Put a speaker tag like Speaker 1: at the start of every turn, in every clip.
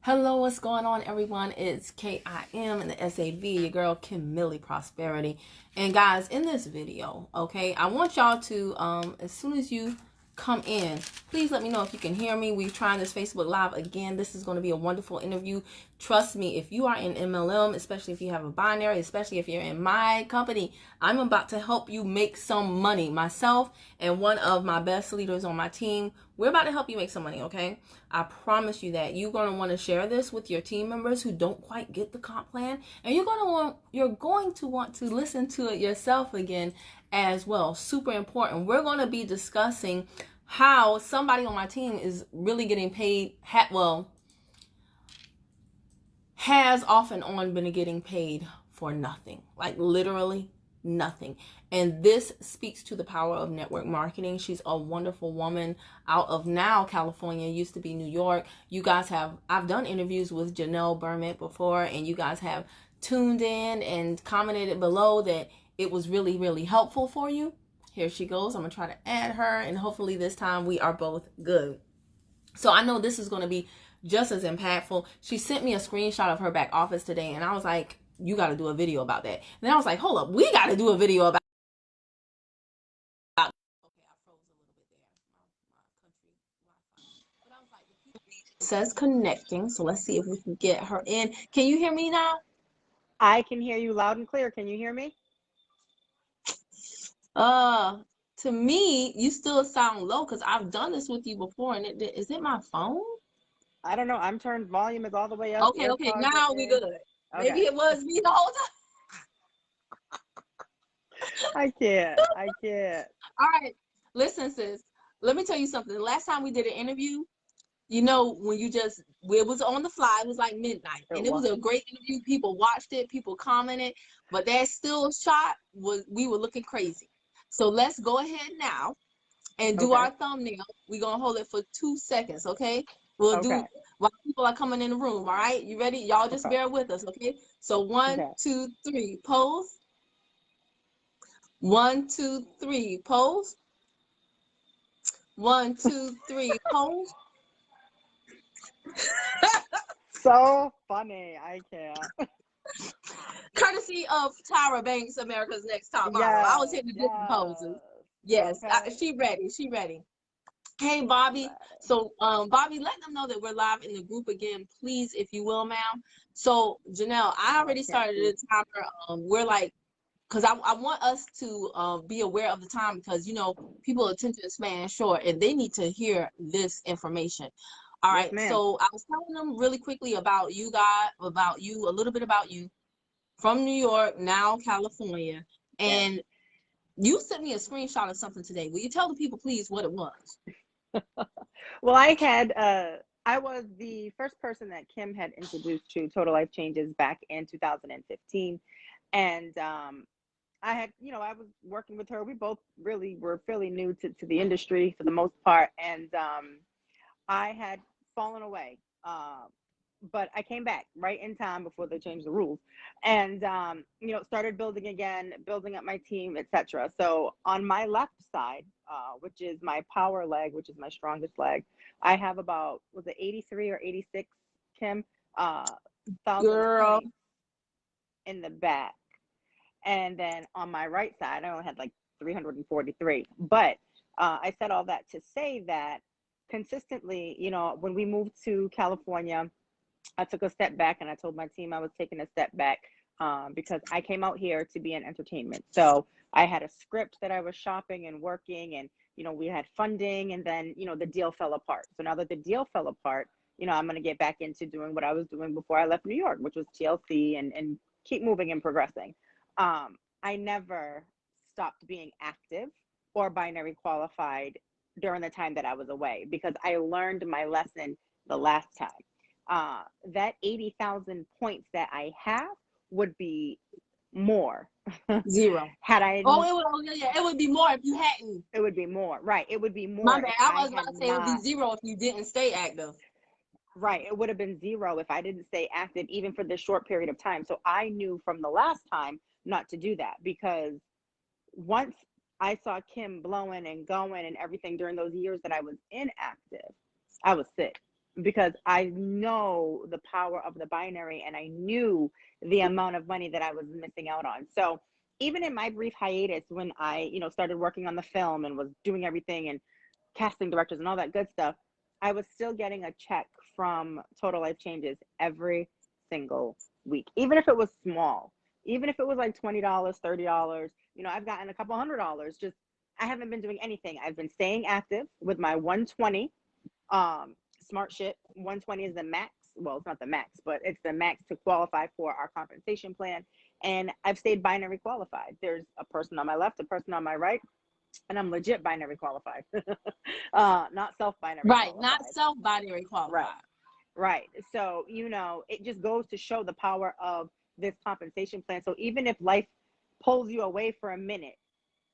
Speaker 1: Hello, what's going on, everyone? It's KIM and the SAV, your girl Kim Millie Prosperity. And guys, in this video, okay, I want y'all to, as soon as you come in, please let me know if you can hear me. We're trying this Facebook Live again. This is going to be a wonderful interview. Trust me, if you are in MLM, especially if you have a binary, especially if you're in my company, I'm about to help you make some money. Myself and one of my best leaders on my team, we're about to help you make some money, okay? I promise you that you're going to want to share this with your team members who don't quite get the comp plan, and you're going to want to listen to it yourself again as well. Super important. We're going to be discussing how somebody on my team is really getting paid, has off and on been getting paid for nothing, like literally nothing. And this speaks to the power of network marketing. She's a wonderful woman out of now California, used to be New York. I've done interviews with Janelle before, and you guys have tuned in and commented below that it was really, really helpful for you. Here she goes. I'm gonna try to add her, and hopefully this time we are both good. So I know this is going to be just as impactful. She sent me a screenshot of her back office today, and I was like, you got to do a video about that. And then I was like, hold up, we got to do a video about. Okay, I froze a little bit there. My country Wi-Fi. But I was like, it says connecting, so let's see if we can get her in. Can you hear me now?
Speaker 2: I can hear you loud and clear. Can you hear me?
Speaker 1: Uh, to me, you still sound low because I've done this with you before, and is it my phone?
Speaker 2: I don't know. I'm turned volume is all the way up.
Speaker 1: Okay,
Speaker 2: AirPods are
Speaker 1: now we
Speaker 2: in.
Speaker 1: good. Maybe
Speaker 2: Okay.
Speaker 1: it was me the whole
Speaker 2: I can't.
Speaker 1: All right. Listen, sis, let me tell you something. The last time we did an interview, when it was on the fly, it was like midnight.
Speaker 2: It
Speaker 1: And it
Speaker 2: was.
Speaker 1: was a great interview. People watched it, people commented, but that still shot we were looking crazy. So let's go ahead now and do
Speaker 2: Okay.
Speaker 1: our thumbnail. We're going to hold it for 2 seconds, okay? We'll
Speaker 2: Okay.
Speaker 1: do while people are coming in the room, all right? You ready? Y'all just
Speaker 2: Okay.
Speaker 1: bear with us, okay? So 1,
Speaker 2: Okay.
Speaker 1: 2, 3, pose. 1, 2, 3, pose. 1, 2, 3, pose.
Speaker 2: So funny. I can't.
Speaker 1: Courtesy of Tyra Banks, America's Next Top Model. I was
Speaker 2: Yes.
Speaker 1: hitting the different poses.
Speaker 2: Yes.
Speaker 1: Yes,
Speaker 2: Okay.
Speaker 1: she ready. She ready. Hey, Bobby. So, Bobby, let them know that we're live in the group again, please, if you will, ma'am. So, Janelle, I
Speaker 2: Oh, I
Speaker 1: already
Speaker 2: can't
Speaker 1: started
Speaker 2: see.
Speaker 1: a timer. We're like, because I want us to be aware of the time because, people attention span is short and they need to hear this information. All
Speaker 2: Yes,
Speaker 1: right.
Speaker 2: ma'am.
Speaker 1: So, I was telling them really quickly about you guys, a little bit about you from New York, now California.
Speaker 2: Yes.
Speaker 1: And you sent me a screenshot of something today. Will you tell the people, please, what it was?
Speaker 2: Well, I was the first person that Kim had introduced to Total Life Changes back in 2015. And I was working with her. We both really were fairly new to the industry for the most part. And I had fallen away. But I came back right in time before they changed the rules, and started building again, building up my team, etc. So on my left side, which is my power leg, which is my strongest leg, I have about, was it 83 or 86, Kim, thousand
Speaker 1: Girl.
Speaker 2: points in the back. And then on my right side, I only had like 343. But I said all that to say that consistently, when we moved to California, I took a step back and I told my team I was taking a step back because I came out here to be in entertainment. So I had a script that I was shopping and working, and we had funding, and then the deal fell apart. So now that the deal fell apart, I'm going to get back into doing what I was doing before I left New York, which was TLC, and keep moving and progressing. I never stopped being active or binary qualified during the time that I was away because I learned my lesson the last time. That 80,000 points that I have would be more.
Speaker 1: Zero.
Speaker 2: Had I,
Speaker 1: It would be more if you hadn't.
Speaker 2: it would be more, right? It would be
Speaker 1: My
Speaker 2: more
Speaker 1: bad.
Speaker 2: if
Speaker 1: I
Speaker 2: I
Speaker 1: was about
Speaker 2: had
Speaker 1: to say it would be
Speaker 2: not,
Speaker 1: zero if you didn't stay active.
Speaker 2: right? It would have been zero if I didn't stay active, even for this short period of time. So I knew from the last time not to do that because once I saw Kim blowing and going and everything during those years that I was inactive, I was sick. because I know the power of the binary, and I knew the amount of money that I was missing out on. So even in my brief hiatus, when I, started working on the film and was doing everything and casting directors and all that good stuff, I was still getting a check from Total Life Changes every single week, even if it was small, even if it was like $20, $30. I've gotten a couple $100. Just, I haven't been doing anything. I've been staying active with my 120 smart shit. 120 is the max. Well, it's not the max, but it's the max to qualify for our compensation plan. And I've stayed binary qualified. There's a person on my left, a person on my right, and I'm legit binary qualified. Not self-binary
Speaker 1: Right,
Speaker 2: qualified.
Speaker 1: not self-binary qualified.
Speaker 2: Right. So, it just goes to show the power of this compensation plan. So even if life pulls you away for a minute,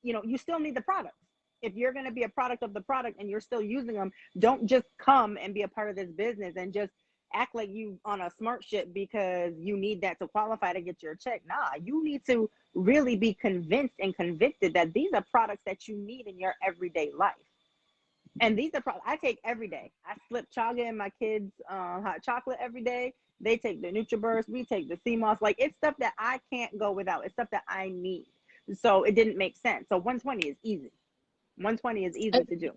Speaker 2: you still need the product. If you're going to be a product of the product and you're still using them, don't just come and be a part of this business and just act like you on a smart shit because you need that to qualify to get your check. Nah, you need to really be convinced and convicted that these are products that you need in your everyday life. And these are products I take every day. I slip chaga in my kids' hot chocolate every day. They take the NutriBurst. We take the CMOS. Like, it's stuff that I can't go without. It's stuff that I need. So it didn't make sense. So 120 is easy. 120 is easy to do.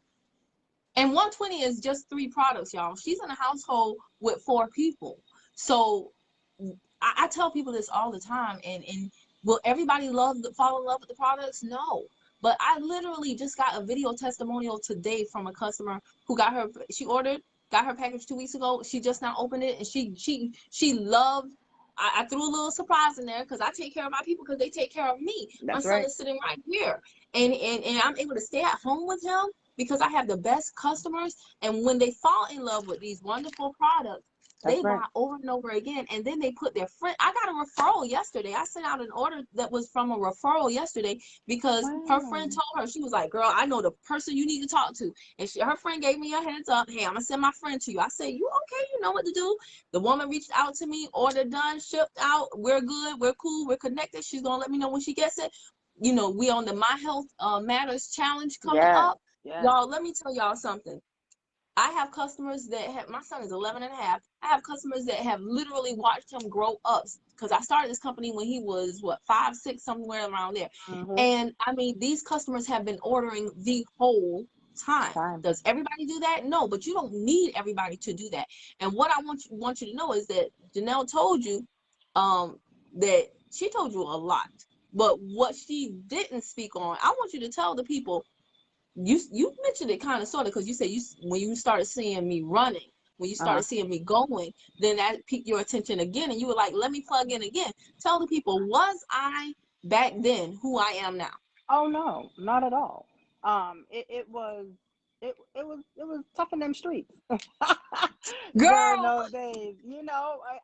Speaker 1: And 120 is just 3 products, y'all. She's in a household with 4 people. So I tell people this all the time. And will everybody fall in love with the products? No. But I literally just got a video testimonial today from a customer who got her package 2 weeks ago. She just now opened it, and she loved. I threw a little surprise in there because I take care of my people because they take care of me. My son is sitting right here, and I'm able to stay at home with him because I have the best customers. And when they fall in love with these wonderful products, they buy over and over again, and then they put their friend. I got a referral yesterday. I sent out an order that was from a referral yesterday because her friend told her, she was like, girl, I know the person you need to talk to. And her friend gave me a heads up. Hey, I'm going to send my friend to you. I said, you okay? You know what to do. The woman reached out to me, order done, shipped out. We're good. We're cool. We're connected. She's going to let me know when she gets it. We on the My Health Matters Challenge coming up. Y'all, let me tell y'all something. I have customers that have, my son is 11 and a half. I have customers that have literally watched him grow up because I started this company when he was 5, 6, somewhere around there. And I mean, these customers have been ordering the whole time. Does everybody do that? No, but you don't need everybody to do that. And what I want you to know is that Janelle told you that she told you a lot, but what she didn't speak on, I want you to tell the people. You mentioned it kind of sort of because you said when you started seeing me running, when you started seeing me going, then that piqued your attention again, and you were like, let me plug in again. Tell the people, was I back then who I am now?
Speaker 2: Oh no, not at all. It was tough in them streets.
Speaker 1: Girl,
Speaker 2: during those days.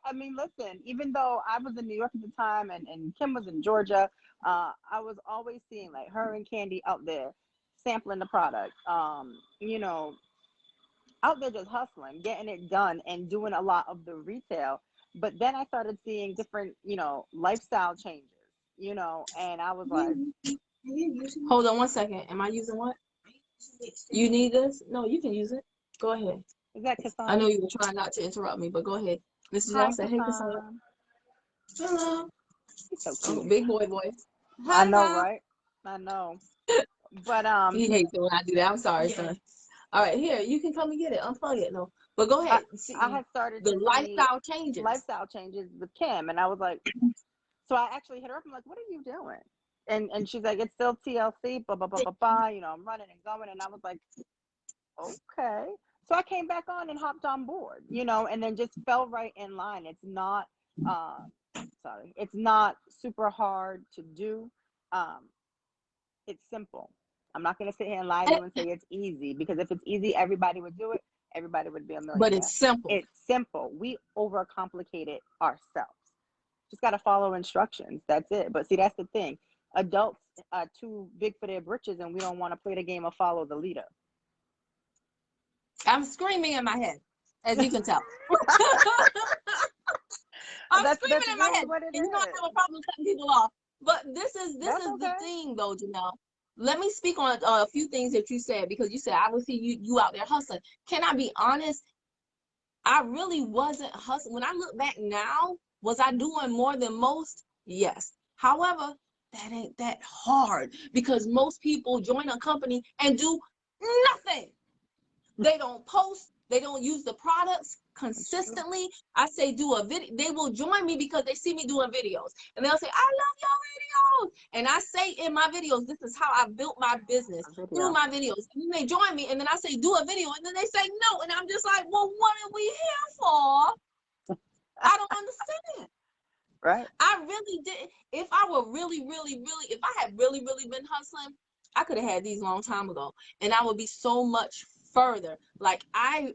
Speaker 2: I mean, listen, even though I was in New York at the time and Kim was in Georgia, I was always seeing like her and Candy out there sampling the product, out there just hustling, getting it done and doing a lot of the retail. But then I started seeing different, lifestyle changes, and I was like,
Speaker 1: hold on one second. Am I using what? You need this? No, you can use it. Go ahead.
Speaker 2: Is that Cassandra?
Speaker 1: I know you were trying not to interrupt me, but go ahead. Mrs. Janelle said, hey, Cassandra. Hello.
Speaker 2: He's so cute.
Speaker 1: Big boy voice.
Speaker 2: Hi, I know, Mom. Right? I know. But
Speaker 1: he hates it when I do that. I'm sorry, son. All right, here, you can come and get it. Unplug it. No, but go ahead.
Speaker 2: I had started
Speaker 1: the lifestyle changes
Speaker 2: with Kim, and I was like, so I actually hit her up. I'm like, what are you doing? And she's like, it's still TLC, blah blah blah blah blah. I'm running and going, and I was like, okay. So I came back on and hopped on board, and then just fell right in line. It's not, it's not super hard to do. It's simple. I'm not going to sit here and lie to you and say it's easy, because if it's easy, everybody would do it. Everybody would be a millionaire.
Speaker 1: But it's simple.
Speaker 2: It's simple. We overcomplicate it ourselves. Just got to follow instructions. That's it. But see, that's the thing. Adults are too big for their britches, and we don't want to play the game of follow the leader.
Speaker 1: I'm screaming in my head, as you can tell. I'm screaming in my head. And you know I have a problem cutting people off. But this is the thing, though, Janelle. Let me speak on a few things that you said, because you said I will see you out there hustling. Can I be honest? I really wasn't hustling. When I look back now, was I doing more than most? Yes. However, that ain't that hard because most people join a company and do nothing. They don't post, they don't use the products
Speaker 2: That's true.
Speaker 1: consistently. I say do a video. They will join me because they see me doing videos. And they'll say, I love your videos. And I say in my videos, this is how I built my business
Speaker 2: A
Speaker 1: through
Speaker 2: video.
Speaker 1: my videos. And then they join me and then I say do a video. And then they say no. And I'm just like, well, what are we here for? I don't understand.
Speaker 2: Right.
Speaker 1: I really did. If I were really, really, really, if I had really, really been hustling, I could have had these long time ago. And I would be so much further. Like I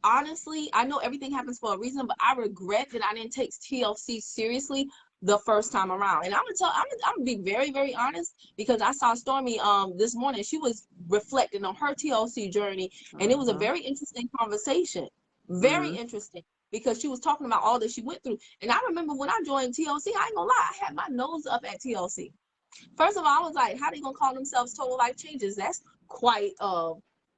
Speaker 1: honestly, I know everything happens for a reason, but I regret that I didn't take TLC seriously the first time around. And I'm gonna be very, very honest because I saw Stormy this morning. She was reflecting on her TLC journey, and it was a
Speaker 2: Mm-hmm.
Speaker 1: very interesting conversation. Very
Speaker 2: Mm-hmm.
Speaker 1: interesting because she was talking about all that she went through. And I remember when I joined TLC, I ain't gonna lie, I had my nose up at TLC. First of all, I was like, how they gonna call themselves total life changes? That's quite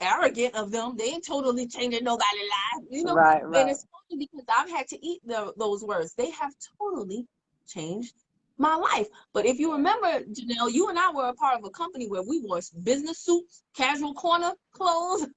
Speaker 1: arrogant of them. They ain't totally changing nobody's life, you know.
Speaker 2: Right,
Speaker 1: And
Speaker 2: right.
Speaker 1: it's funny because I've had to eat those words. They have totally changed my life. But if you
Speaker 2: Yeah.
Speaker 1: remember, Janelle, you and I were a part of a company where we wore business suits, casual corner clothes.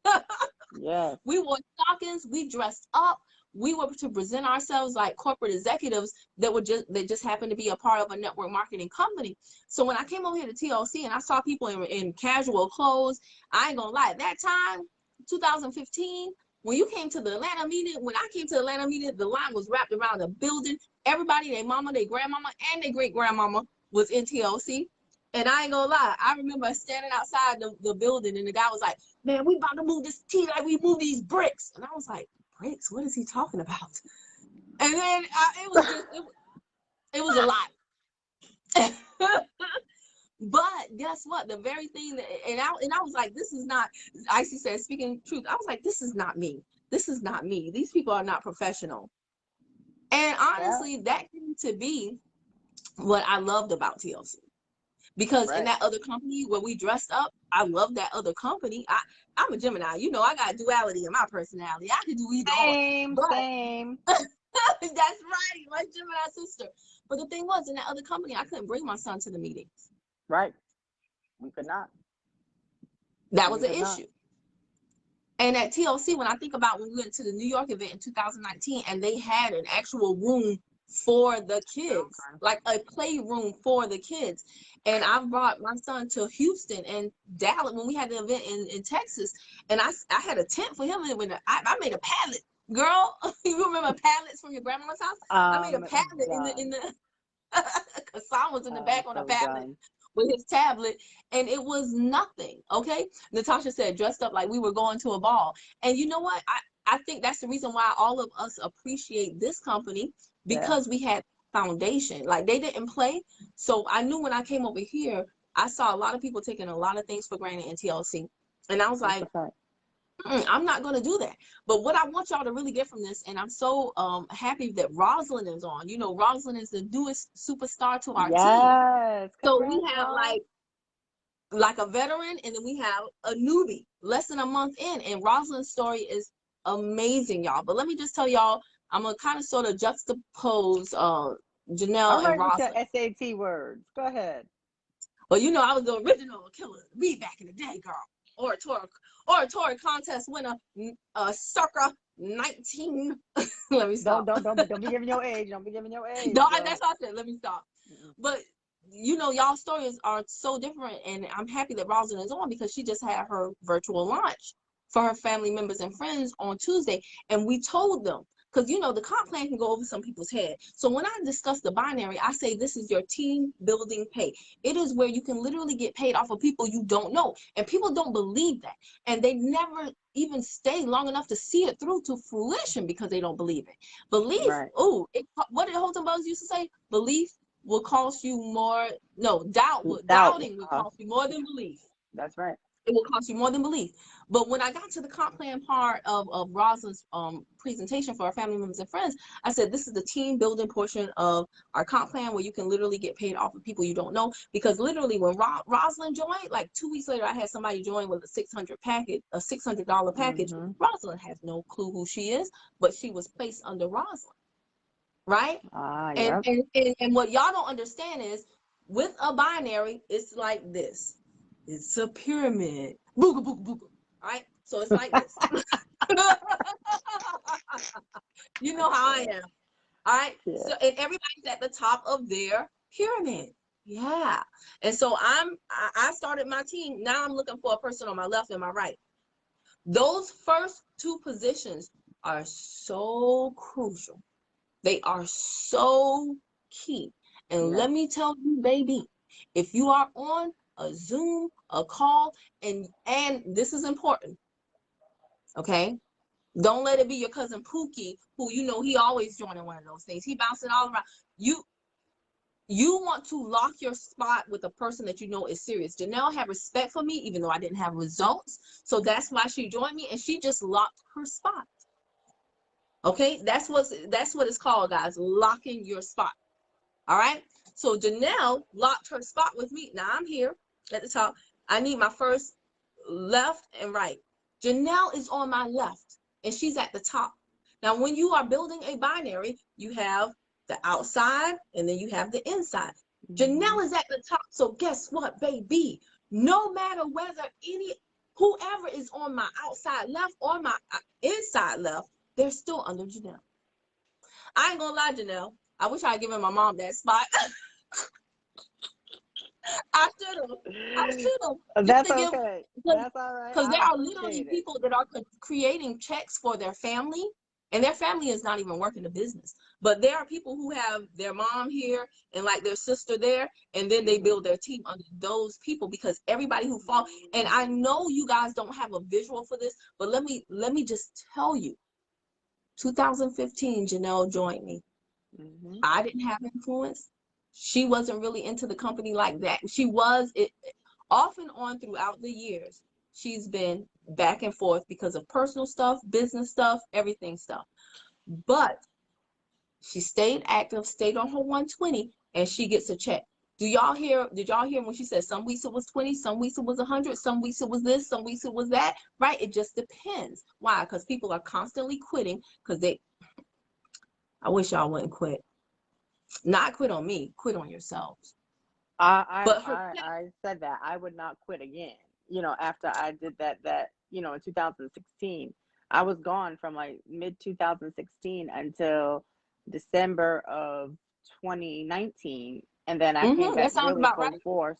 Speaker 2: Yes.
Speaker 1: We wore stockings, we dressed up, we were to present ourselves like corporate executives that just happened to be a part of a network marketing company. So when I came over here to TLC and I saw people in casual clothes, I ain't gonna lie, at that time, 2015, when you came to the Atlanta meeting, when I came to the Atlanta meeting, the line was wrapped around the building. Everybody, their mama, their grandmama, and their great grandmama was in TLC. And I ain't gonna lie, I remember standing outside the building and the guy was like, man, we about to move this T like we move these bricks. And I was like, bricks? What is he talking about? And then it was just, it was a lot. But guess what? The very thing that, and I was like, this is not, Icy said, speaking truth, I was like, this is not me. This is not me. These people are not professional. And
Speaker 2: Yeah.
Speaker 1: honestly, that came to be what I loved about TLC. Because in
Speaker 2: Right.
Speaker 1: that other company where we dressed up, I love that other company. I'm a Gemini. You know, I got duality in my personality. I could do either or.
Speaker 2: Same,
Speaker 1: But
Speaker 2: same.
Speaker 1: that's right, my Gemini sister. But the thing was, in that other company, I couldn't bring my son to the meetings.
Speaker 2: Right. We could not.
Speaker 1: That
Speaker 2: We
Speaker 1: was an
Speaker 2: could not.
Speaker 1: issue. And at TLC, when I think about when we went to the New York event in 2019, and they had an actual room for the kids,
Speaker 2: Okay.
Speaker 1: like a playroom for the kids. And I brought my son to Houston and Dallas when we had the event in Texas. And I had a tent for him. And when I made a pallet, girl, you remember pallets from your grandma's house? I made a pallet in
Speaker 2: Done.
Speaker 1: the Hassan was in the
Speaker 2: I'm
Speaker 1: back on a
Speaker 2: so
Speaker 1: pallet
Speaker 2: done.
Speaker 1: with his tablet, and it was nothing. Okay, Natasha said dressed up like we were going to a ball, and you know what? I think that's the reason why all of us appreciate this company
Speaker 2: Yeah.
Speaker 1: because we had foundation. Like they didn't play, so I knew when I came over here, I saw a lot of people taking a lot of things for granted in TLC, and I was
Speaker 2: That's a
Speaker 1: like,
Speaker 2: fact.
Speaker 1: I'm not going to do that. But what I want y'all to really get from this, and I'm so happy that Rosalind is on. You know, Rosalind is the newest superstar to our team.
Speaker 2: Yes.
Speaker 1: So we
Speaker 2: Congrats,
Speaker 1: have
Speaker 2: Ross.
Speaker 1: like a veteran, and then we have a newbie, less than a month in. And Rosalind's story is amazing, y'all. But let me just tell y'all, I'm gonna kind of sort of juxtapose
Speaker 2: I'm
Speaker 1: Janelle and
Speaker 2: writing your
Speaker 1: Rosalind.
Speaker 2: SAT words. Go ahead.
Speaker 1: Well, you know, I was the original killer me back in the day, girl. Oratory contest winner, circa 19. Let me
Speaker 2: Don't
Speaker 1: stop.
Speaker 2: don't don't be don't be giving your age. Don't be giving your age,
Speaker 1: No,
Speaker 2: girl.
Speaker 1: that's what I said. Let me stop.
Speaker 2: Mm-mm.
Speaker 1: But you know, y'all stories are so different, and I'm happy that Rosalind is on because she just had her virtual launch for her family members and friends on Tuesday, and we told them because you know the comp plan can go over some people's head. So when I discuss the binary, I say this is your team building pay. It is where you can literally get paid off of people you don't know, and people don't believe that, and they never even stay long enough to see it through to fruition because they don't believe it. Belief,
Speaker 2: Right.
Speaker 1: oh, what did Holton Buzz used to say? Belief will cost you more. No,
Speaker 2: Doubt will
Speaker 1: doubting will
Speaker 2: cost.
Speaker 1: cost you more than belief.
Speaker 2: That's right.
Speaker 1: It will cost you more than belief. But when I got to the comp plan part of Rosalind's presentation for our family members and friends, I said, this is the team building portion of our comp plan where you can literally get paid off of people you don't know. Because literally when Rosalind joined, like 2 weeks later, I had somebody join with a $600 package.
Speaker 2: Mm-hmm.
Speaker 1: Rosalind has no clue who she is, but she was placed under Rosalind, right?
Speaker 2: Yep.
Speaker 1: And what y'all don't understand is with a binary, it's like this. It's a pyramid. Booga, booga, booga. All right? So it's like this. You know how I am. All right?
Speaker 2: Yeah.
Speaker 1: So, and everybody's at the top of their pyramid. Yeah. And so I started my team. Now I'm looking for a person on my left and my right. Those first two positions are so crucial. They are so key. And let me tell you, baby, if you are on a Zoom, a call, and this is important, okay? Don't let it be your cousin Pookie, who he always joining one of those things. He bouncing all around. You want to lock your spot with a person that you know is serious. Janelle had respect for me, even though I didn't have results. So that's why she joined me, and she just locked her spot. Okay, that's what it's called, guys, locking your spot. All right, so Janelle locked her spot with me. Now I'm here at the top. I need my first left and right. Janelle is on my left and she's at the top. Now, when you are building a binary, you have the outside and then you have the inside. Janelle is at the top. So guess what, baby? No matter whether whoever is on my outside left or my inside left, they're still under Janelle. I ain't gonna lie, Janelle. I wish I had given my mom that spot. I should have.
Speaker 2: That's okay. That's all right.
Speaker 1: Because there are literally people that are creating checks for their family, and their family is not even working the business. But there are people who have their mom here and like their sister there, and then they build their team under those people, because everybody who falls. And I know you guys don't have a visual for this, but let me just tell you. 2015, Janelle joined me. I didn't have influence. She wasn't really into the company like that. She was off and on throughout the years. She's been back and forth because of personal stuff, business stuff, everything stuff. But she stayed active, stayed on her 120, and she gets a check. Did y'all hear when she said some weeks it was 20, some weeks it was 100, some weeks it was this, some weeks it was that, right? It just depends. Why? Because people are constantly quitting because I wish y'all wouldn't quit. Not quit on me, quit on yourselves.
Speaker 2: I said that I would not quit again. After I did that, in 2016, I was gone from like mid 2016 until December of 2019. And then I came back really full force.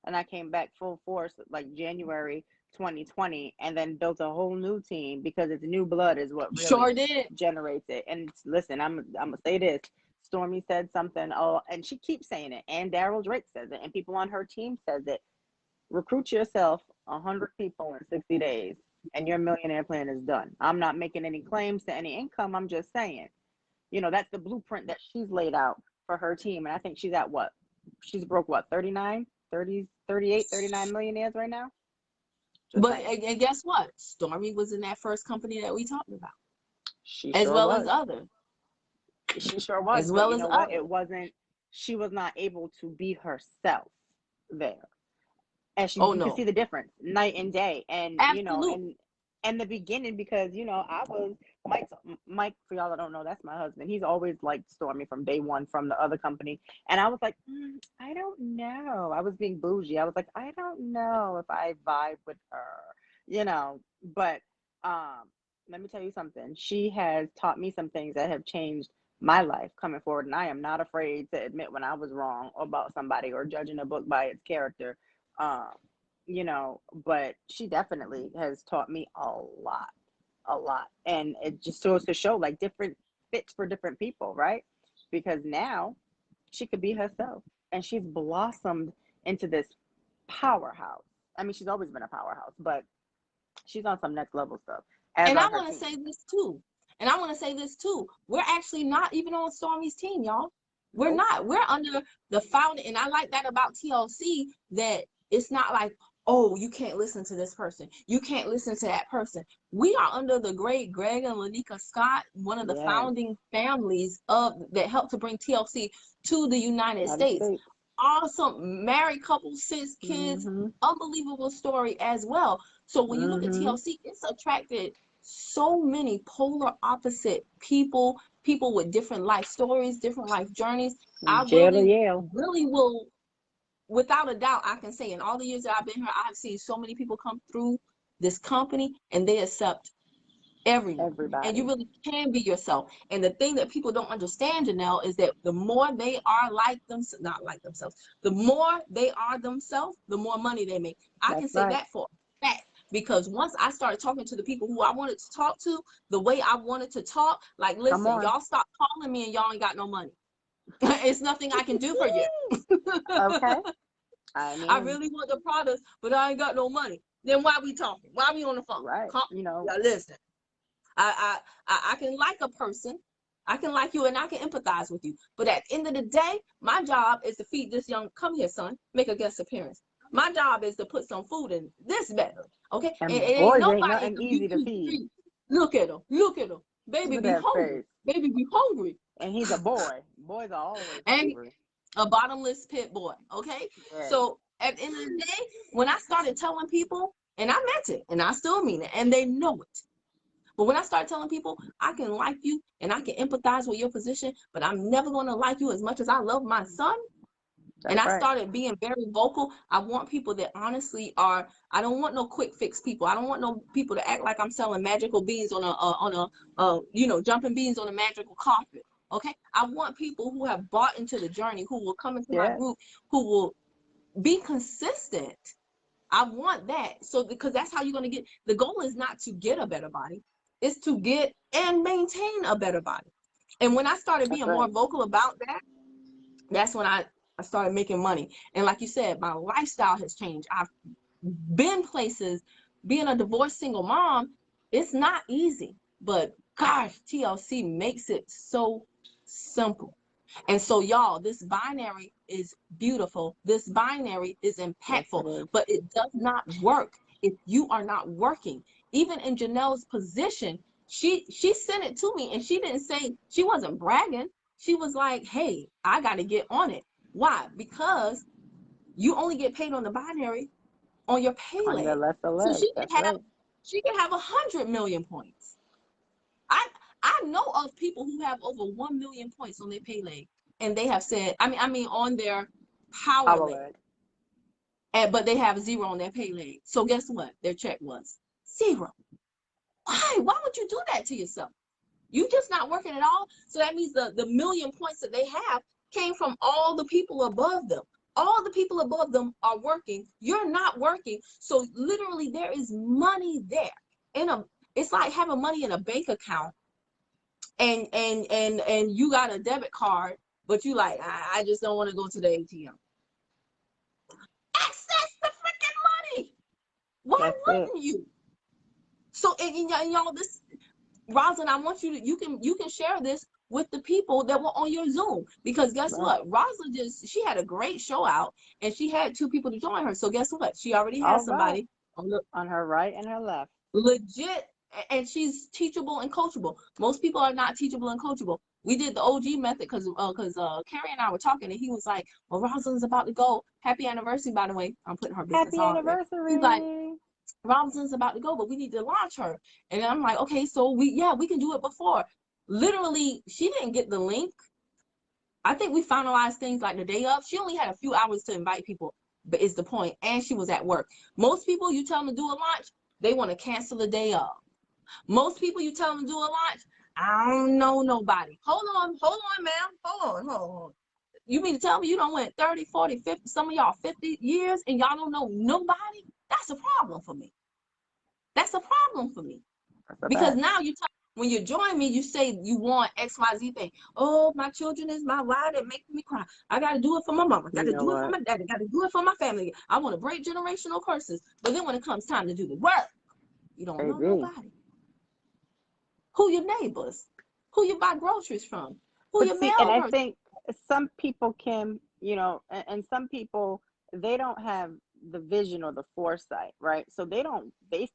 Speaker 2: And I came back full force like January 2020, and then built a whole new team, because it's new blood is what really generates it. And listen, I'm gonna say this. Stormy said something, and she keeps saying it, and Daryl Drake says it, and people on her team says it. Recruit yourself 100 people in 60 days, and your millionaire plan is done. I'm not making any claims to any income. I'm just saying, that's the blueprint that she's laid out for her team. And I think she's at what? She's broke what, 39, 30, 38, 39 millionaires right now?
Speaker 1: And guess what? Stormy was in that first company that we talked about.
Speaker 2: She
Speaker 1: as
Speaker 2: sure
Speaker 1: well
Speaker 2: was.
Speaker 1: as others.
Speaker 2: She sure was.
Speaker 1: As well as others.
Speaker 2: It wasn't, she was not able to be herself there. And you can see the difference night and day. And,
Speaker 1: absolutely.
Speaker 2: And the beginning, because, I was, Mike, for y'all that don't know, that's my husband. He's always liked Stormy from day one from the other company. And I was like, I don't know. I was being bougie. I was like, I don't know if I vibe with her, but let me tell you something. She has taught me some things that have changed my life coming forward. And I am not afraid to admit when I was wrong about somebody or judging a book by its character. But she definitely has taught me a lot. And it just goes to show like different fits for different people, right? Because now she could be herself, and she's blossomed into this powerhouse. I mean, she's always been a powerhouse, but she's on some next level stuff.
Speaker 1: And I want to say this too. We're actually not even on Stormy's team, y'all. We're not. We're under the founder. And I like that about TLC, that it's not like, oh, you can't listen to this person. You can't listen to that person. We are under the great Greg and Lanika Scott, one of the
Speaker 2: Yes.
Speaker 1: founding families of that helped to bring TLC to the United States. Awesome married couple, 6 kids, unbelievable story as well. So when you look at TLC, it's attracted so many polar opposite people, people with different life stories, different life journeys. I
Speaker 2: Jail to Yale.
Speaker 1: really will, without a doubt, I can say in all the years that I've been here, I've seen so many people come through this company and they accept everyone.
Speaker 2: Everybody.
Speaker 1: And you really can be yourself. And the thing that people don't understand, Janelle, is that the more they are like themselves, not like themselves, the more they are themselves, the more money they make. I can say that for a fact. Because once I started talking to the people who I wanted to talk to, the way I wanted to talk, like, listen, y'all stop calling me and y'all ain't got no money. It's nothing I can do for you.
Speaker 2: Okay. I mean,
Speaker 1: I really want the products, but I ain't got no money. Then why we talking? Why we on the phone?
Speaker 2: Right. You know,
Speaker 1: yeah, listen. I can like a person, I can like you, and I can empathize with you. But at the end of the day, my job is to feed this young. Come here, son. Make a guest appearance. My job is to put some food in this belly. Okay,
Speaker 2: and
Speaker 1: it
Speaker 2: boys
Speaker 1: ain't nobody
Speaker 2: nothing easy to feed.
Speaker 1: Look at him. Look at him. Baby, be hungry. Baby, be hungry.
Speaker 2: And he's a boy. Boys are always hungry.
Speaker 1: A bottomless pit boy. Okay, so at the end of the day, when I started telling people, and I meant it, and I still mean it, and they know it. But when I start telling people I can like you and I can empathize with your position, but I'm never going to like you as much as I love my son. And I started being very vocal. I want people that honestly are, I don't want no quick fix people. I don't want no people to act like I'm selling magical beans on a jumping beans on a magical carpet. Okay. I want people who have bought into the journey, who will come into my group, who will be consistent. I want that. So, because that's how you're going to get, the goal is not to get a better body. Is to get and maintain a better body. And when I started being more vocal about that, that's when I started making money. And like you said, my lifestyle has changed. I've been places, being a divorced single mom, it's not easy. But gosh, TLC makes it so simple. And so, y'all, this binary is beautiful. This binary is impactful, but it does not work if you are not working. Even in Janelle's position, she sent it to me and she didn't say, she wasn't bragging. She was like, hey, I got to get on it. Why? Because you only get paid on the binary on your pay leg. So she could have 100 million points. I know of people who have over 1 million points on their pay leg, and they have said, I mean on their power leg. But they have 0 on their pay leg. So guess what? Their check was 0. Why? Why would you do that to yourself? You just not working at all. So that means the million points that they have came from all the people above them. All the people above them are working. You're not working. So literally there is money there. It's like having money in a bank account and you got a debit card, but you like, I just don't want to go to the ATM. Access the freaking money. Why wouldn't you? So, and y'all, this, Rosalind, I want you to, you can share this with the people that were on your Zoom, because guess what? Rosalind she had a great show out and she had 2 people to join her. So guess what? She already has somebody
Speaker 2: on her right and her left.
Speaker 1: Legit. And she's teachable and coachable. Most people are not teachable and coachable. We did the OG method because Carrie and I were talking and he was like, well, Rosalind's about to go. Happy anniversary, by the way. I'm putting her business on.
Speaker 2: Happy anniversary.
Speaker 1: He's like, Rosalind's about to go, but we need to launch her. And I'm like, okay, so we can do it before. Literally, she didn't get the link. I think we finalized things like the day of. She only had a few hours to invite people, but it's the point. And she was at work. Most people, you tell them to do a launch, they want to cancel the day of. Most people, you tell them to do a launch, I don't know nobody. Hold on, ma'am. Hold on. You mean to tell me you don't went 30, 40, 50, some of y'all 50 years and y'all don't know nobody? That's a problem for me. Because now when you join me, you say you want XYZ thing. Oh, my children is my why that makes me cry. I got to do it for my mama. Got to do it for my daddy. Got to do it for my family. I want to break generational curses. But then when it comes time to do the work, you don't know nobody. Who your neighbors? Who you buy groceries from? Who your mail?
Speaker 2: And I think some people can, and some people, they don't have the vision or the foresight, right? So they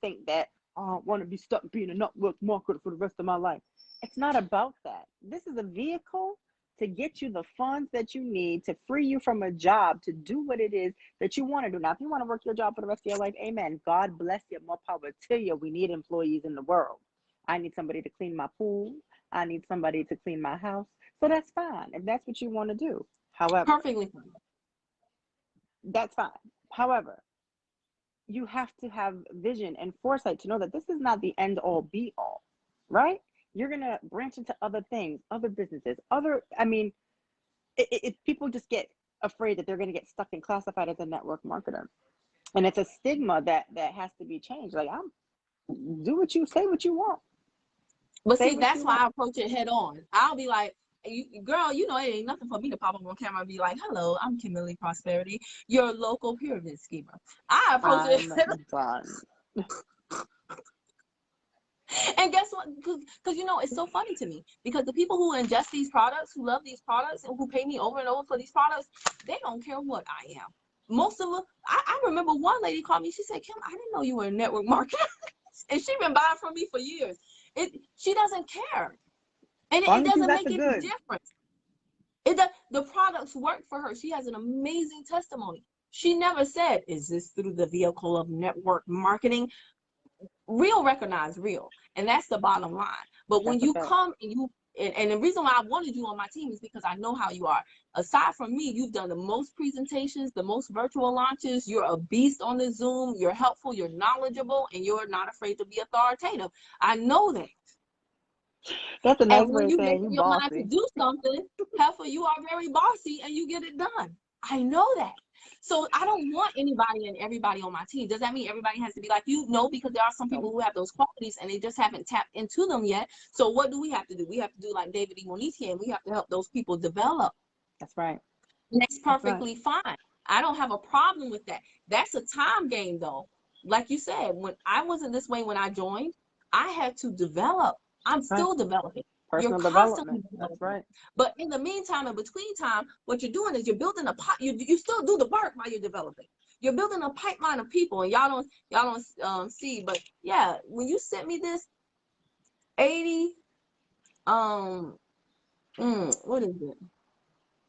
Speaker 2: think that, oh, I want to be stuck being a network marketer for the rest of my life. It's not about that. This is a vehicle to get you the funds that you need to free you from a job to do what it is that you want to do. Now, if you want to work your job for the rest of your life, amen. God bless you. More power to you. We need employees in the world. I need somebody to clean my pool. I need somebody to clean my house. So that's fine if that's what you want to do. However,
Speaker 1: Perfectly fine.
Speaker 2: that's fine. However, you have to have vision and foresight to know that this is not the end all be all, right? You're going to branch into other things, other businesses, people just get afraid that they're going to get stuck and classified as a network marketer. And it's a stigma that has to be changed. Like, do what you say, what you want.
Speaker 1: But see, that's why I approach it head on. I'll be like, girl, you know, it ain't nothing for me to pop up on camera and be like, hello, I'm Kimberly Prosperity, your local pyramid schemer. I approach it
Speaker 2: done.
Speaker 1: And guess what? Because, you know, it's so funny to me because the people who ingest these products, who love these products, and who pay me over and over for these products, they don't care what I am. Most of them, I remember one lady called me. She said, Kim, I didn't know you were a network marketer. And she's been buying from me for years. She doesn't care. And it doesn't make any difference. The products work for her. She has an amazing testimony. She never said, is this through the vehicle of network marketing? Real recognize real. And that's the bottom line. But when you come and the reason why I wanted you on my team is because I know how you are. Aside from me, you've done the most presentations, the most virtual launches. You're a beast on the Zoom. You're helpful. You're knowledgeable, and you're not afraid to be authoritative. I know that.
Speaker 2: That's a nice way
Speaker 1: of saying you make
Speaker 2: you
Speaker 1: your
Speaker 2: bossy.
Speaker 1: mind to do something, Heifer, you are very bossy, and you get it done. I know that. So I don't want anybody and everybody on my team. Does that mean everybody has to be like you? No, because there are some people who have those qualities and they just haven't tapped into them yet. So what do we have to do? We have to do like David E. Monique, and we have to help those people develop.
Speaker 2: That's right.
Speaker 1: And that's perfectly fine. I don't have a problem with that. That's a time game, though. Like you said, when I wasn't this way when I joined, I had to develop. I'm still developing.
Speaker 2: Personal development. That's right.
Speaker 1: But in the meantime, in between time, what you're doing is you're building a pot. You still do the work while you're developing. You're building a pipeline of people, and y'all don't see. But yeah, when you sent me this 80, what is it?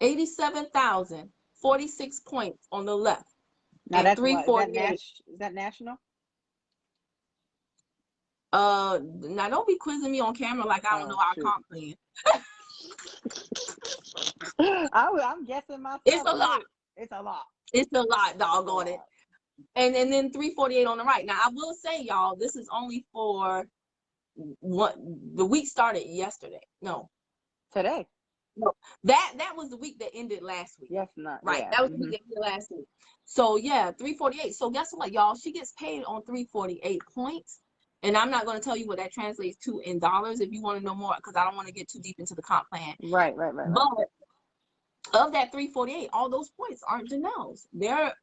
Speaker 1: 87,046 points on the left.
Speaker 2: Now that's what, is that national?
Speaker 1: Now don't be quizzing me on camera like I don't know our comp plan.
Speaker 2: I'm guessing myself.
Speaker 1: It's a lot.
Speaker 2: It's a lot.
Speaker 1: It's a lot, doggone it. And then 348 on the right. Now I will say, y'all, this is only for what the week started yesterday. No,
Speaker 2: today.
Speaker 1: No, that was the week that ended last week.
Speaker 2: Yes, not
Speaker 1: right. That was the week that ended last week. So yeah, 348. So guess what, y'all? She gets paid on 348 points. And I'm not going to tell you what that translates to in dollars if you want to know more, because I don't want to get too deep into the comp plan.
Speaker 2: Right.
Speaker 1: But of that 348, all those points aren't Janelle's. They're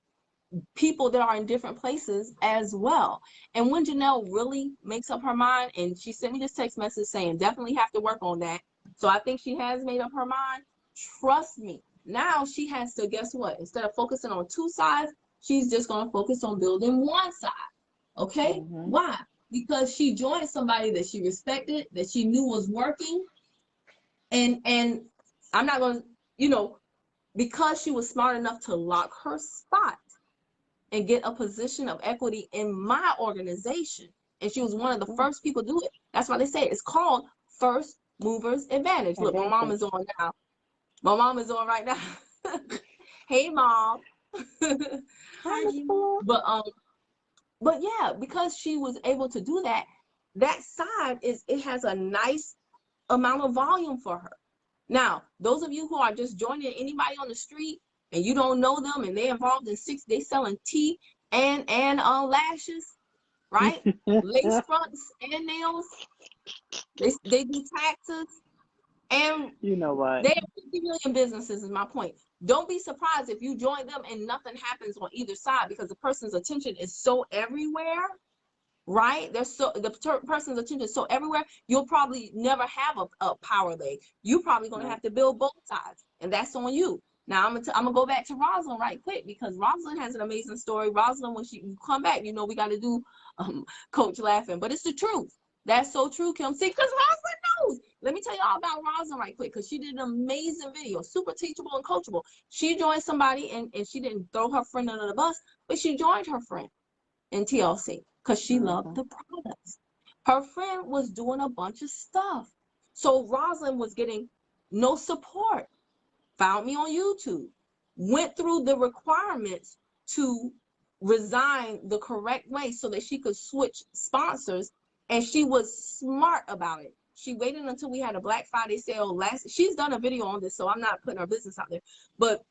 Speaker 1: people that are in different places as well. And when Janelle really makes up her mind, and she sent me this text message saying, definitely have to work on that. So I think she has made up her mind. Trust me. Now she has to, guess what? Instead of focusing on two sides, she's just going to focus on building one side. Okay? Why? Because she joined somebody that she respected, that she knew was working. And I'm not going to, because she was smart enough to lock her spot and get a position of equity in my organization. And she was one of the first people to do it. That's why they say it's called first movers advantage. Look, my mom is on now. My mom is on right now. Hey, Mom.
Speaker 2: Hi,
Speaker 1: But yeah, because she was able to do that, that side it has a nice amount of volume for her. Now, those of you who are just joining anybody on the street and you don't know them and they're involved in they selling teeth and lashes, right? Lace fronts and nails. They do taxes. And
Speaker 2: you know what?
Speaker 1: They have 50 million businesses is my point. Don't be surprised if you join them and nothing happens on either side, because the person's attention is so everywhere, right? The person's attention is so everywhere, you'll probably never have a power leg. You're probably going to have to build both sides, and that's on you. Now I'm gonna go back to Rosalind right quick, because Rosalind has an amazing story. Rosalind, when you come back, you know we got to do Coach laughing, but it's the truth. That's so true, Kim. See, because Rosalind knows. Let me tell y'all about Rosalind right quick, because she did an amazing video, super teachable and coachable. She joined somebody, and she didn't throw her friend under the bus, but she joined her friend in TLC because she loved the products. Her friend was doing a bunch of stuff. So Rosalind was getting no support. Found me on YouTube, went through the requirements to resign the correct way so that she could switch sponsors, and she was smart about it. She waited until we had a Black Friday sale she's done a video on this, so I'm not putting her business out there, but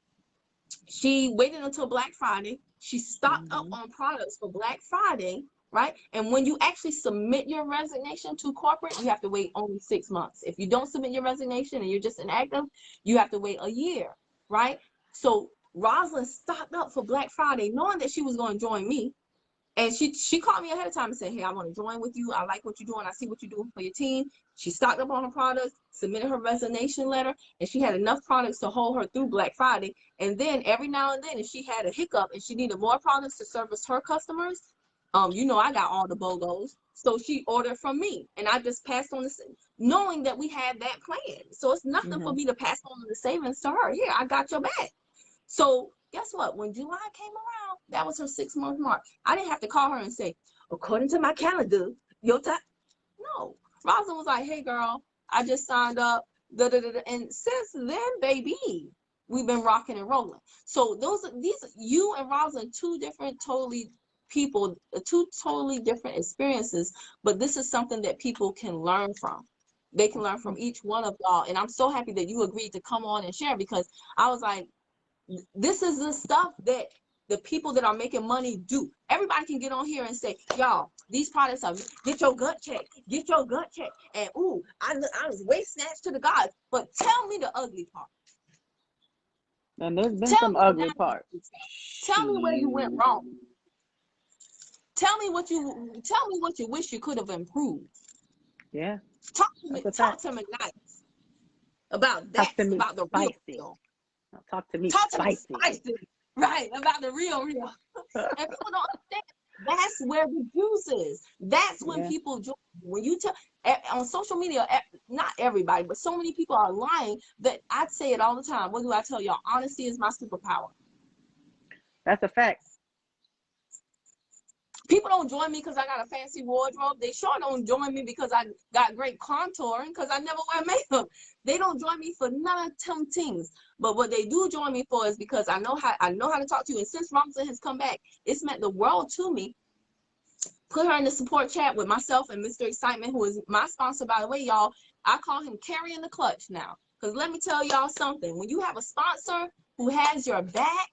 Speaker 1: she waited until Black Friday. She stocked up on products for Black Friday, right? And when you actually submit your resignation to corporate, you have to wait only 6 months. If you don't submit your resignation and you're just inactive, you have to wait a year, right? So Rosalind stocked up for Black Friday, knowing that she was going to join me. And she called me ahead of time and said, hey, I want to join with you. I like what you're doing. I see what you're doing for your team. She stocked up on her products, submitted her resignation letter, and she had enough products to hold her through Black Friday. And then every now and then, if she had a hiccup and she needed more products to service her customers, you know, I got all the BOGOs. So she ordered from me, and I just passed on this, knowing that we had that plan. So it's nothing for me to pass on the savings to her. Here, I got your back. So guess what? When July came around, that was her 6-month mark. I didn't have to call her and say, according to my calendar, your time. No. Rosalind was like, hey, girl, I just signed up. And since then, baby, we've been rocking and rolling. So you and Rosalind, two totally different experiences, but this is something that people can learn from. They can learn from each one of y'all. And I'm so happy that you agreed to come on and share, because I was like, this is the stuff that the people that are making money do. Everybody can get on here and say, y'all, these products are, get your gut check, and ooh, I was waist snatched to the gods. But tell me the ugly part.
Speaker 2: And there's been some ugly parts.
Speaker 1: Tell me where you went wrong. Tell me what you wish you could have improved.
Speaker 2: Yeah.
Speaker 1: Talk to me nice about that, about the real deal.
Speaker 2: Talk to me
Speaker 1: spicy. Right, about the real. And people don't understand. That's where the juice is. That's when people join. When you tell on social media, not everybody, but so many people are lying that I'd say it all the time. What do I tell y'all? Honesty is my superpower.
Speaker 2: That's a fact.
Speaker 1: People don't join me because I got a fancy wardrobe. They sure don't join me because I got great contouring, because I never wear makeup. They don't join me for none of them things. But what they do join me for is because I know how to talk to you. And since Rosalind has come back, it's meant the world to me. Put her in the support chat with myself and Mr. Excitement, who is my sponsor, by the way, y'all. I call him carrying the clutch now. Because let me tell y'all something. When you have a sponsor who has your back,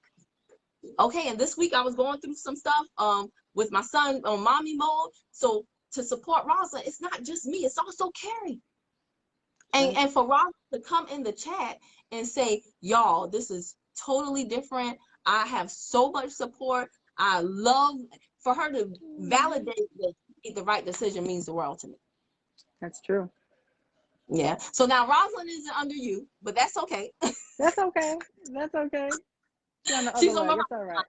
Speaker 1: okay, and this week I was going through some stuff with my son on mommy mode. So to support Rosalind, it's not just me, it's also Carrie. And for Rosalind to come in the chat and say, y'all, this is totally different. I have so much support. I love, for her to validate that the right decision means the world to me.
Speaker 2: That's true.
Speaker 1: Yeah. So now Rosalind isn't under you, but that's okay.
Speaker 2: That's okay. That's okay. She's on the other leg. It's all right.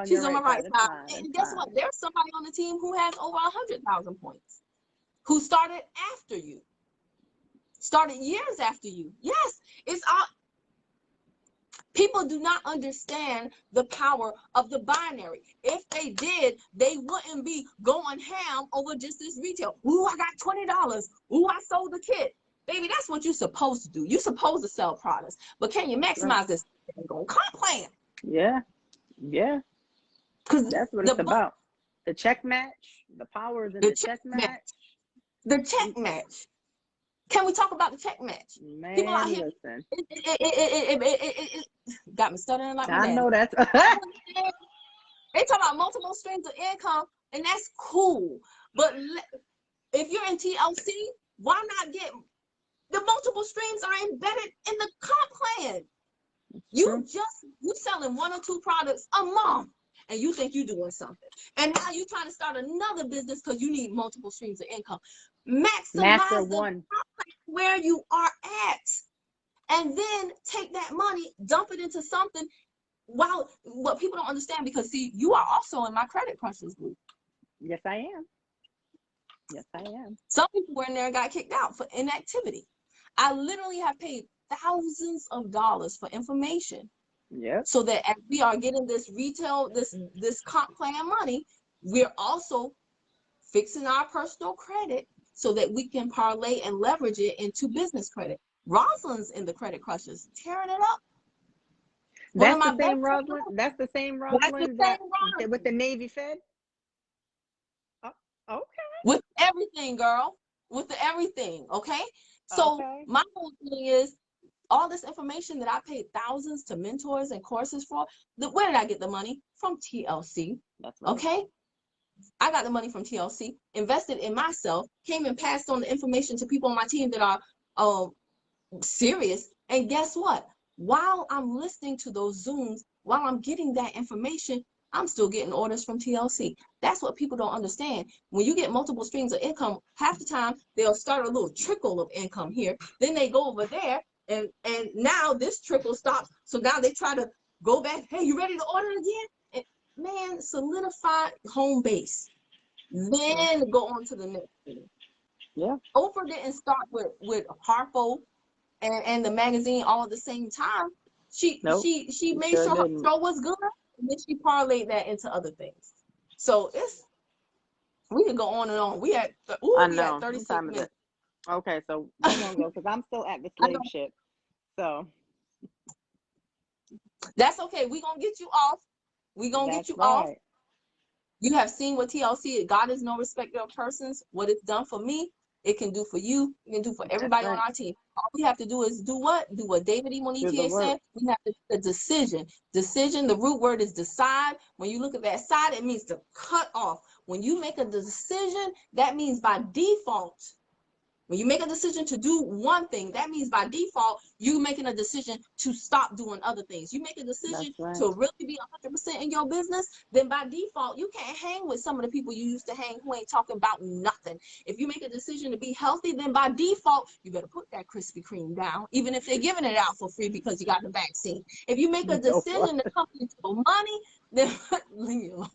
Speaker 1: She's on my right side. And guess what? There's somebody on the team who has over 100,000 points, who started after you, started years after you. Yes, it's all. People do not understand the power of the binary. If they did, they wouldn't be going ham over just this retail. Ooh, I got $20. Ooh, I sold the kit. Baby, that's what you're supposed to do. You're supposed to sell products. But can you maximize this? Comp plan.
Speaker 2: Yeah. Yeah. Because that's what it's about. The check match, the power is in the check match.
Speaker 1: The check match. Can we talk about the check match?
Speaker 2: Man,
Speaker 1: people out here,
Speaker 2: listen.
Speaker 1: It got me stuttering like my
Speaker 2: I
Speaker 1: daddy.
Speaker 2: know that's.
Speaker 1: They talk about multiple streams of income, and that's cool. But if you're in TLC, why not get the multiple streams are embedded in the comp plan? You selling 1 or 2 products a month, and you think you're doing something. And now you're trying to start another business because you need multiple streams of income. Maximize the where you are at. and then take that money, dump it into something. Wow, what people don't understand, because see, you are also in my credit crunchers group.
Speaker 2: Yes, I am. Yes, I am.
Speaker 1: Some people were in there and got kicked out for inactivity. I literally have paid thousands of dollars for information.
Speaker 2: Yep.
Speaker 1: So that as we are getting this retail, this comp plan money, we're also fixing our personal credit so that we can parlay and leverage it into business credit. Rosalind's in the credit crushers, tearing it up.
Speaker 2: That's the same Rosalind. That's the same Rosalind that with the Navy Fed. Oh, okay.
Speaker 1: With everything, girl. With everything. Okay. So my whole thing is, all this information that I paid thousands to mentors and courses for, where did I get the money? From TLC.
Speaker 2: That's right.
Speaker 1: Okay. I got the money from TLC, invested in myself, came and passed on the information to people on my team that are serious. And guess what? While I'm listening to those Zooms, while I'm getting that information, I'm still getting orders from TLC. That's what people don't understand. When you get multiple streams of income, half the time they'll start a little trickle of income here. Then they go over there, and now this trickle stops. So now they try to go back. Hey, you ready to order again? And man, solidify home base. Then go on to the next thing.
Speaker 2: Yeah.
Speaker 1: Oprah didn't start with Harpo and the magazine all at the same time. She made sure her show was good, and then she parlayed that into other things. So we could go on and on. We had 36 minutes.
Speaker 2: Okay, so we're gonna go, because I'm still at the slave ship. So
Speaker 1: that's okay. We're gonna get you off. We're gonna get you off. You have seen what TLC, God is no respecter of persons. What it's done for me, it can do for you. It can do for everybody on our team. All we have to do is do what David E. Monique said. We have to make a decision. Decision, the root word is decide. When you look at that side, it means to cut off. When you make a decision, that means by default, when you make a decision to do one thing, that means by default, you making a decision to stop doing other things. You make a decision to really be 100% in your business, then by default, you can't hang with some of the people you used to hang who ain't talking about nothing. If you make a decision to be healthy, then by default, you better put that Krispy Kreme down, even if they're giving it out for free because you got the vaccine. If you make a decision to come into money, then leave me alone.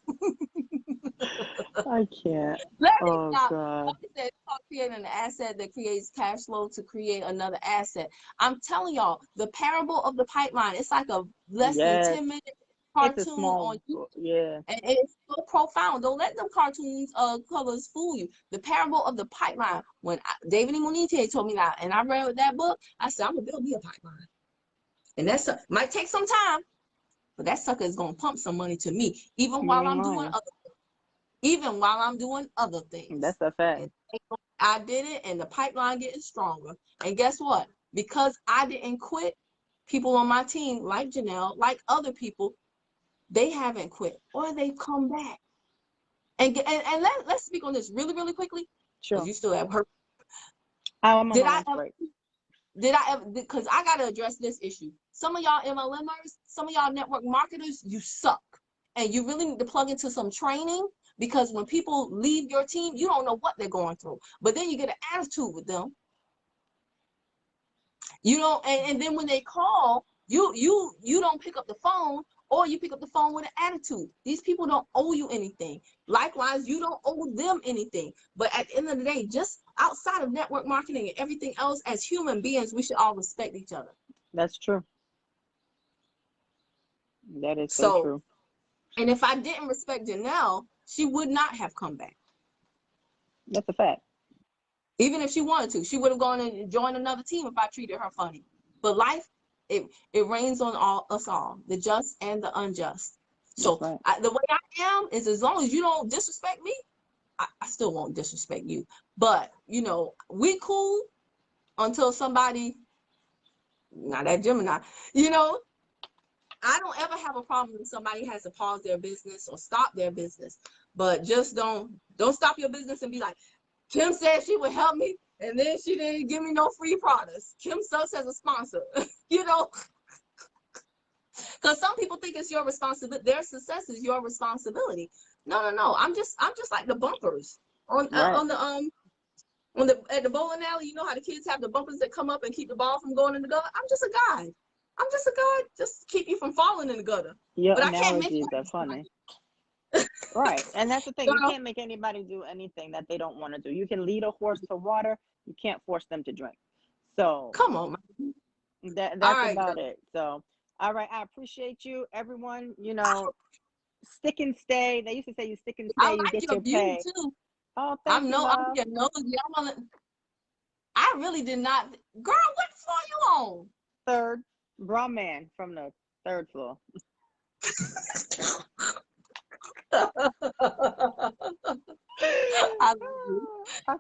Speaker 2: I can't. Oh, God.
Speaker 1: Said, creating an asset that creates cash flow to create another asset. I'm telling y'all, the parable of the pipeline, it's like a less than 10-minute cartoon on YouTube.
Speaker 2: Yeah.
Speaker 1: And it's so profound. Don't let them cartoons colors fool you. The parable of the pipeline. When David E. Monique told me that, and I read that book, I said, I'm going to build me a pipeline. And that might take some time, but that sucker is going to pump some money to me, even while I'm doing other things.
Speaker 2: That's a fact.
Speaker 1: I did it, and the pipeline getting stronger. And guess what? Because I didn't quit, people on my team, like Janelle, like other people, they haven't quit, or they've come back. And let's speak on this really, really quickly.
Speaker 2: Sure.
Speaker 1: You still have her.
Speaker 2: Did I
Speaker 1: ever? Because I got to address this issue. Some of y'all MLMers, some of y'all network marketers, you suck. And you really need to plug into some training. Because when people leave your team, you don't know what they're going through. But then you get an attitude with them. You know, and then when they call, you don't pick up the phone, or you pick up the phone with an attitude. These people don't owe you anything. Likewise, you don't owe them anything. But at the end of the day, just outside of network marketing and everything else, as human beings, we should all respect each other.
Speaker 2: That's true. That is so true.
Speaker 1: And if I didn't respect Janelle, she would not have come back.
Speaker 2: That's a fact.
Speaker 1: Even if she wanted to, she would have gone and joined another team if I treated her funny. But life, it rains on us all, the just and the unjust. So the way I am is, as long as you don't disrespect me, I still won't disrespect you. But, you know, we cool until somebody, not that Gemini, you know, I don't ever have a problem when somebody has to pause their business or stop their business, but just don't stop your business and be like, Kim said she would help me, and then she didn't give me no free products. Kim sucks as a sponsor, you know, because some people think it's your responsibility. Their success is your responsibility. No. I'm just like the bumpers on the At the bowling alley, you know how the kids have the bumpers that come up and keep the ball from going in the gutter? I'm just a guide. I'm just a guide, just to keep you from falling in the gutter.
Speaker 2: Your
Speaker 1: But I can't make
Speaker 2: analogies are funny. Right. And that's the thing. You can't make anybody do anything that they don't want to do. You can lead a horse to water. You can't force them to drink. So
Speaker 1: come on, man.
Speaker 2: that's
Speaker 1: All right,
Speaker 2: about
Speaker 1: girl.
Speaker 2: it. So, all right. I appreciate you, everyone. You know, stick and stay. They used to say you stick and
Speaker 1: I
Speaker 2: stay, you
Speaker 1: like
Speaker 2: get
Speaker 1: your
Speaker 2: your
Speaker 1: beauty
Speaker 2: pay.
Speaker 1: too.
Speaker 2: Oh, thank you,
Speaker 1: I'm
Speaker 2: love.
Speaker 1: your nosy. I really did not. Girl, what floor you on?
Speaker 2: Third, Brahman from the third floor.
Speaker 1: I love you.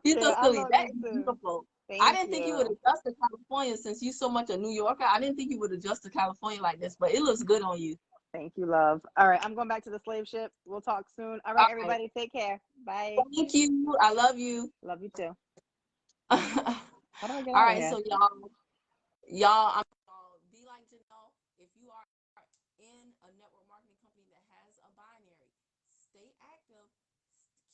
Speaker 1: You're so
Speaker 2: I
Speaker 1: silly.
Speaker 2: love
Speaker 1: That
Speaker 2: you
Speaker 1: is
Speaker 2: too.
Speaker 1: beautiful. I
Speaker 2: Thank
Speaker 1: didn't think you would
Speaker 2: you.
Speaker 1: adjust to California since you so much a New Yorker. I didn't think you would adjust to California like this, but it looks good on you.
Speaker 2: Thank you, love. All right, I'm going back to the slave ship. We'll talk soon. All
Speaker 1: All
Speaker 2: right,
Speaker 1: right.
Speaker 2: everybody, take care. Bye.
Speaker 1: Thank you. I love you.
Speaker 2: Love you too.
Speaker 1: All
Speaker 2: How do I get out of
Speaker 1: right.
Speaker 2: here?
Speaker 1: So y'all, be like Janelle. If you are in a network marketing company that has a binary, stay active,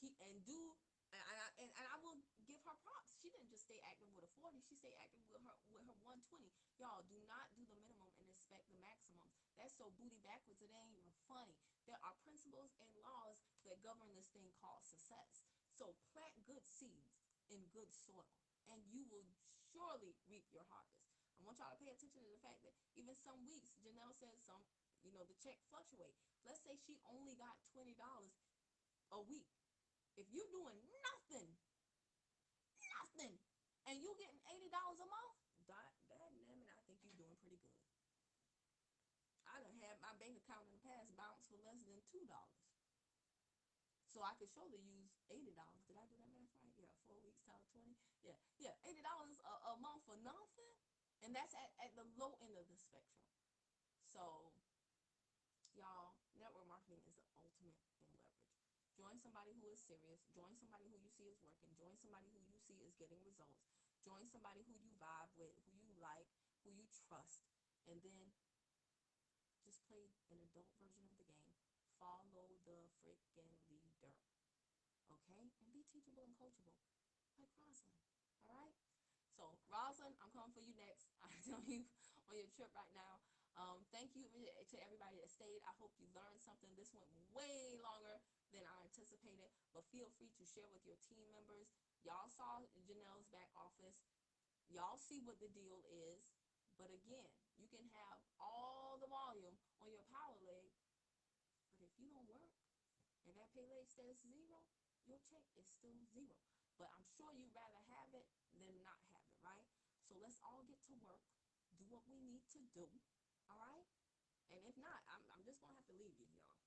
Speaker 1: keep and do. And I will give her props. She didn't just stay active with a 40. She stayed active with her 120. Y'all do not do the minimum and expect the maximum. That's so booty backwards. It ain't even funny. There are principles and laws that govern this thing called success. So plant good seeds in good soil, and you will surely reap your harvest. I want y'all to pay attention to the fact that even some weeks, Janelle said the check fluctuate. Let's say she only got $20 a week. If you're doing nothing, and you getting $80 a month, I think you're doing pretty good. I done had my bank account in the past bounce for less than $2. So I could surely use $80. Did I do that math right? Yeah, 4 weeks times 20. Yeah, $80 a month for nothing. And that's at the low end of the spectrum. So, y'all, network marketing is the ultimate in leverage. Join somebody who is serious. Join somebody who you see is working. Join somebody who you see is getting results. Join somebody who you vibe with, who you like, who you trust. And then just play an adult version of the game. Follow the freaking leader. Okay? And be teachable and coachable. Like Rosalind. All right? So, Rosalind, I'm coming for you next. I tell you on your trip right now. Thank you to everybody that stayed. I hope you learned something. This went way longer than I anticipated, but feel free to share with your team members. Y'all saw Janelle's back office. Y'all see what the deal is. But again, you can have all the volume on your power leg, but if you don't work and that pay leg says zero, your check is still zero. But I'm sure you'd rather have it than not have it, right? So let's all get to work, do what we need to do, all right? And if not, I'm just going to have to leave you, y'all.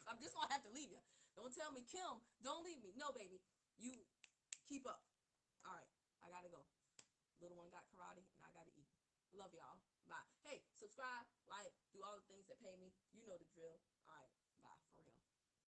Speaker 1: I'm just going to have to leave you. Don't tell me, Kim, don't leave me. No, baby, you keep up. All right, I got to go. Little one got karate, and I got to eat. Love y'all. Bye. Hey, subscribe, like, do all the things that pay me. You know the drill.